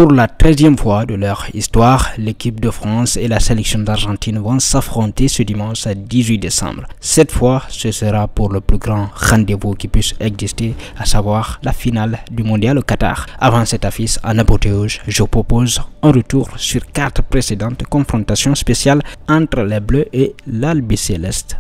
Pour la 13e fois de leur histoire, l'équipe de France et la sélection d'Argentine vont s'affronter ce dimanche 18 décembre. Cette fois, ce sera pour le plus grand rendez-vous qui puisse exister, à savoir la finale du mondial au Qatar. Avant cette affiche en apothéose, je propose un retour sur 4 précédentes confrontations spéciales entre les Bleus et l'Albiceleste.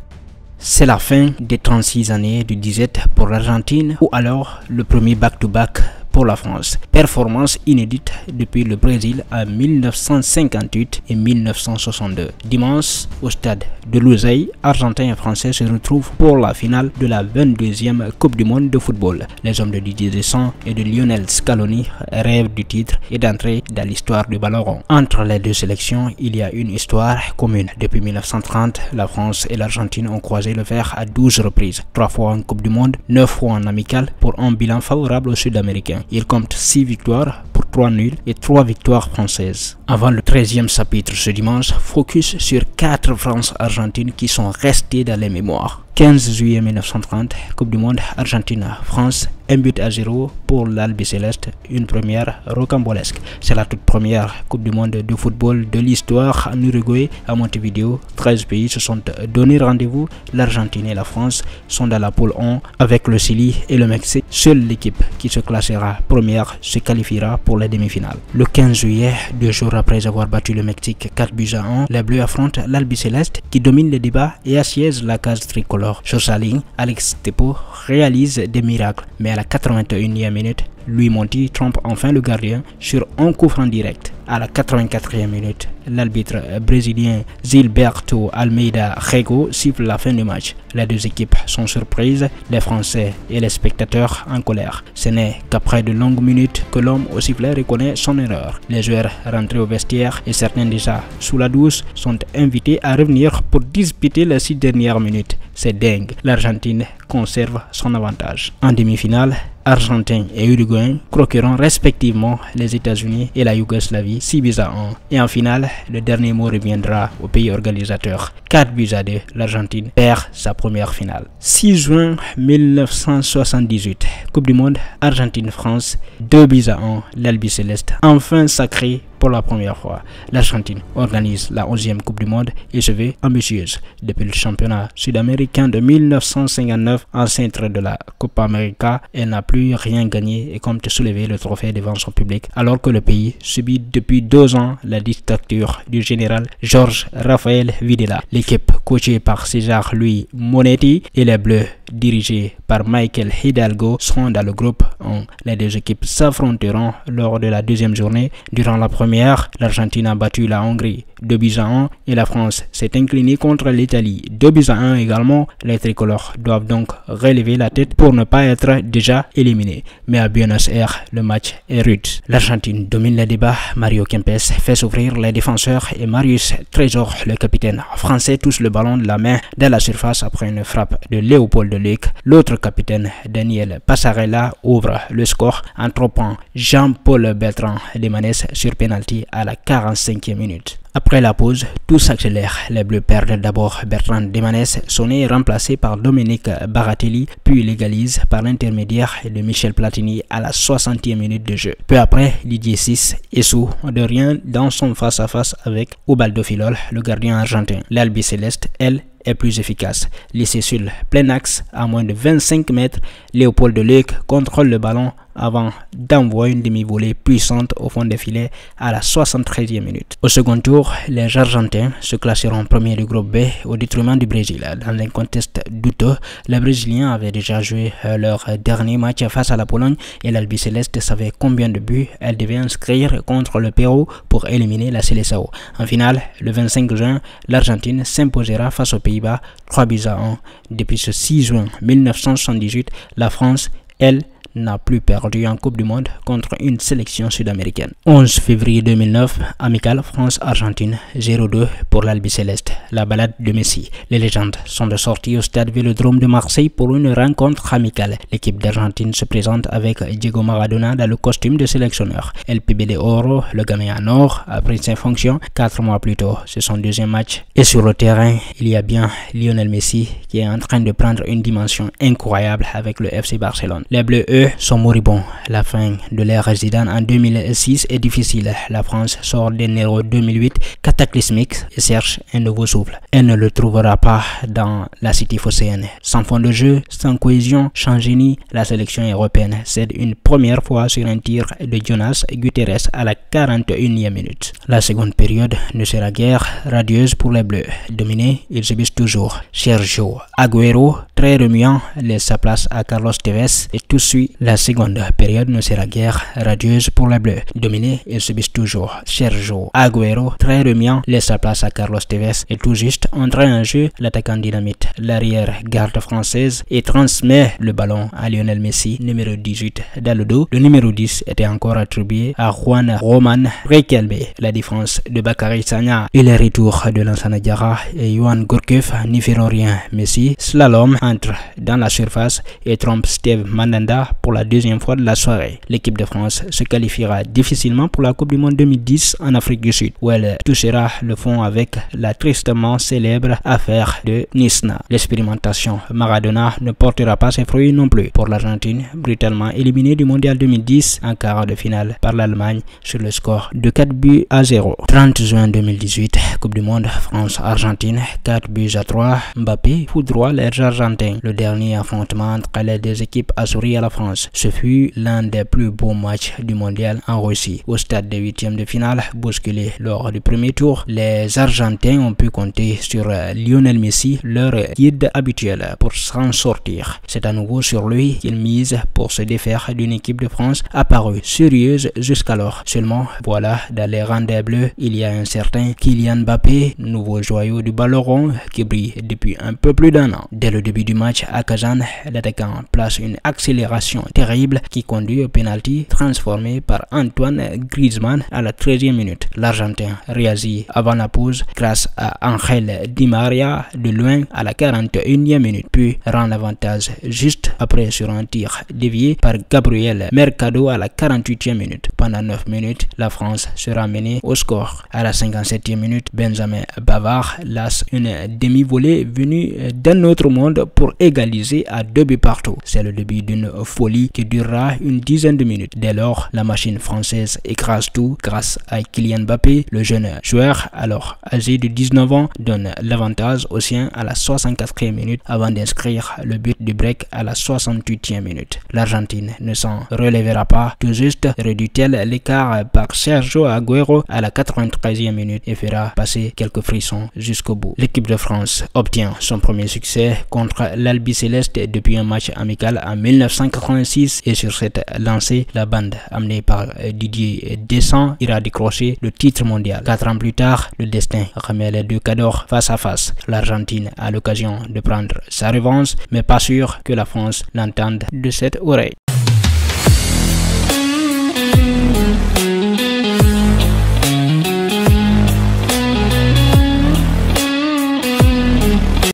C'est la fin des 36 années du disette pour l'Argentine ou alors le premier back-to-back pour la France. Performance inédite depuis le Brésil en 1958 et 1962. Dimanche, au stade de Lusail, Argentins et Français se retrouvent pour la finale de la 22e Coupe du Monde de football. Les hommes de Didier Deschamps et de Lionel Scaloni rêvent du titre et d'entrer dans l'histoire du ballon rond. Entre les deux sélections, il y a une histoire commune. Depuis 1930, la France et l'Argentine ont croisé le fer à 12 reprises. 3 fois en Coupe du Monde, 9 fois en amical pour un bilan favorable aux Sud-Américains. Il compte 6 victoires pour 3 nuls et 3 victoires françaises. Avant le 13e chapitre ce dimanche, focus sur 4 France-Argentine qui sont restés dans les mémoires. 15 juillet 1930, Coupe du Monde Argentine-France, 1-0 pour l'Albiceleste, une première rocambolesque. C'est la toute première Coupe du Monde de football de l'histoire en Uruguay, à Montevideo. 13 pays se sont donné rendez-vous. L'Argentine et la France sont dans la poule 1 avec le Chili et le Mexique. Seule l'équipe qui se classera première se qualifiera pour les demi-finales. Le 15 juillet, 2 jours après avoir battu le Mexique 4-1, les Bleus affrontent l'Albiceleste qui domine les débats et assiège la case tricolore. Sur sa ligne, Alex Tepo réalise des miracles, mais à la 81e minute, Louis Monti trompe enfin le gardien sur un coup franc direct. À la 84e minute, l'arbitre brésilien Gilberto Almeida Rego siffle la fin du match. Les deux équipes sont surprises, les Français et les spectateurs en colère. Ce n'est qu'après de longues minutes que l'homme au sifflet reconnaît son erreur. Les joueurs rentrés au vestiaire et certains déjà sous la douche sont invités à revenir pour disputer les 6 dernières minutes. C'est dingue, l'Argentine conserve son avantage. En demi-finale, Argentins et Uruguayens croqueront respectivement les États-Unis et la Yougoslavie 6-1. Et en finale, le dernier mot reviendra au pays organisateur. 4-2, l'Argentine perd sa première finale. 6 juin 1978, Coupe du Monde Argentine-France, 2-1, l'Albiceleste enfin sacré pour la première fois. L'Argentine organise la 11e Coupe du Monde et se veut ambitieuse. Depuis le championnat sud-américain de 1959, ancêtre de la Copa América, elle n'a plus rien gagné et compte soulever le trophée devant son public, alors que le pays subit depuis 2 ans la dictature du général Jorge Rafael Videla. L'équipe coachée par César Luis Monetti et les Bleus dirigés par Michael Hidalgo sont dans le groupe 1. Les deux équipes s'affronteront lors de la 2e journée. Durant la première, l'Argentine a battu la Hongrie 2-1 et la France s'est inclinée contre l'Italie 2-1 également. Les tricolores doivent donc relever la tête pour ne pas être déjà éliminés. Mais à Buenos Aires, le match est rude. L'Argentine domine le débat. Mario Kempes fait souffrir les défenseurs et Marius Trésor, le capitaine français, touche le ballon de la main dans la surface après une frappe de Léopold Luc. L'autre capitaine, Daniel Passarella, ouvre le score en trompant Jean-Paul Bertrand Lemanes sur penalty à la 45e minute. Après la pause, tout s'accélère. Les Bleus perdent d'abord Bertrand Lemanes, sonné et remplacé par Dominique Baratelli, puis légalise par l'intermédiaire de Michel Platini à la 60e minute de jeu. Peu après, Didier Sis échoue de rien dans son face-à-face avec Ubaldo Filol, le gardien argentin. L'Albiceleste, elle, est plus efficace. Laissé sur le plein axe à moins de 25 mètres, Léopold Luc contrôle le ballon avant d'envoyer une demi-volée puissante au fond des filets à la 73e minute. Au second tour, les Argentins se classeront premiers du groupe B au détriment du Brésil. Dans un contexte douteux, les Brésiliens avaient déjà joué leur dernier match face à la Pologne et l'Albiceleste savait combien de buts elle devait inscrire contre le Pérou pour éliminer la Seleção. En finale, le 25 juin, l'Argentine s'imposera face aux Pays-Bas 3-1. Depuis ce 6 juin 1978, la France, elle, n'a plus perdu en Coupe du Monde contre une sélection sud-américaine. 11 février 2009, amical France-Argentine 0-2 pour l'Albiceleste, la balade de Messi. Les légendes sont de sortie au stade Vélodrome de Marseille pour une rencontre amicale. L'équipe d'Argentine se présente avec Diego Maradona dans le costume de sélectionneur. El Pibe de Oro, le gamin en or, a pris ses fonctions 4 mois plus tôt. C'est son deuxième match. Et sur le terrain, il y a bien Lionel Messi qui est en train de prendre une dimension incroyable avec le FC Barcelone. Les Bleus, eux, Bleus sont moribonds. La fin de l'ère Zidane en 2006 est difficile. La France sort d'un Euro 2008 cataclysmique et cherche un nouveau souffle. Elle ne le trouvera pas dans la cité phocéenne. Sans fond de jeu, sans cohésion, sans génie, la sélection européenne cède une première fois sur un tir de Jonas Guterres à la 41e minute. La seconde période ne sera guère radieuse pour les Bleus. Dominés, ils subissent toujours. Sergio Agüero, très remuant, laisse sa place à Carlos Tevez et tout suit. La seconde période ne sera guère radieuse pour les Bleus. Dominés, ils subissent toujours. Sergio Agüero, très remuant, laisse sa place à Carlos Tevez et tout juste entré en jeu, l'attaquant dynamite l'arrière-garde française et transmet le ballon à Lionel Messi, numéro 18 dans le dos. Le numéro 10 était encore attribué à Juan Roman Riquelme. La défense de Bakary Sagna et les retours de Lansana Diarra et Yohan Gourcuff n'y feront rien. Messi, slalom, entre dans la surface et trompe Steve Mandanda pour la deuxième fois de la soirée. L'équipe de France se qualifiera difficilement pour la Coupe du Monde 2010 en Afrique du Sud, où elle touchera le fond avec la tristement célèbre affaire de Nisna. L'expérimentation Maradona ne portera pas ses fruits non plus pour l'Argentine, brutalement éliminée du Mondial 2010 en quart de finale par l'Allemagne sur le score de 4-0. 30 juin 2018, Coupe du Monde France-Argentine, 4-3. Mbappé foudroie les Argentins. Le dernier affrontement entre les deux équipes a souri à la France. Ce fut l'un des plus beaux matchs du Mondial en Russie. Au stade des huitièmes de finale, bousculé lors du premier tour, les Argentins ont pu compter sur Lionel Messi, leur guide habituel, pour s'en sortir. C'est à nouveau sur lui qu'ils misent pour se défaire d'une équipe de France apparue sérieuse jusqu'alors. Seulement, voilà, dans les rangs des Bleus, il y a un certain Kylian Mbappé, nouveau joyau du ballon rond qui brille depuis un peu plus d'un an. Dès le début du match à Kazan, l'attaquant place une accélération terrible qui conduit au penalty transformé par Antoine Griezmann à la 13e minute. L'Argentin réagit avant la pause grâce à Angel Di Maria de loin à la 41e minute, puis rend l'avantage juste après sur un tir dévié par Gabriel Mercado à la 48e minute. Pendant 9 minutes, la France sera menée au score. À la 57e minute, Benjamin Pavard lance une demi-volée venue d'un autre monde pour égaliser à 2 buts partout. C'est le début d'une folie qui durera une dizaine de minutes. Dès lors, la machine française écrase tout grâce à Kylian Mbappé. Le jeune joueur, alors âgé de 19 ans, donne l'avantage aux siens à la 64e minute avant d'inscrire le but du break à la 68e minute. L'Argentine ne s'en relèvera pas, tout juste réduit-elle l'écart par Sergio Agüero à la 93e minute et fera passer quelques frissons jusqu'au bout. L'équipe de France obtient son premier succès contre l'Albiceleste depuis un match amical en 1986 et sur cette lancée, la bande amenée par Didier Deschamps ira décrocher le titre mondial. 4 ans plus tard, le destin remet les deux cadors face à face. L'Argentine a l'occasion de prendre sa revanche, mais pas sûr que la France l'entende de cette oreille.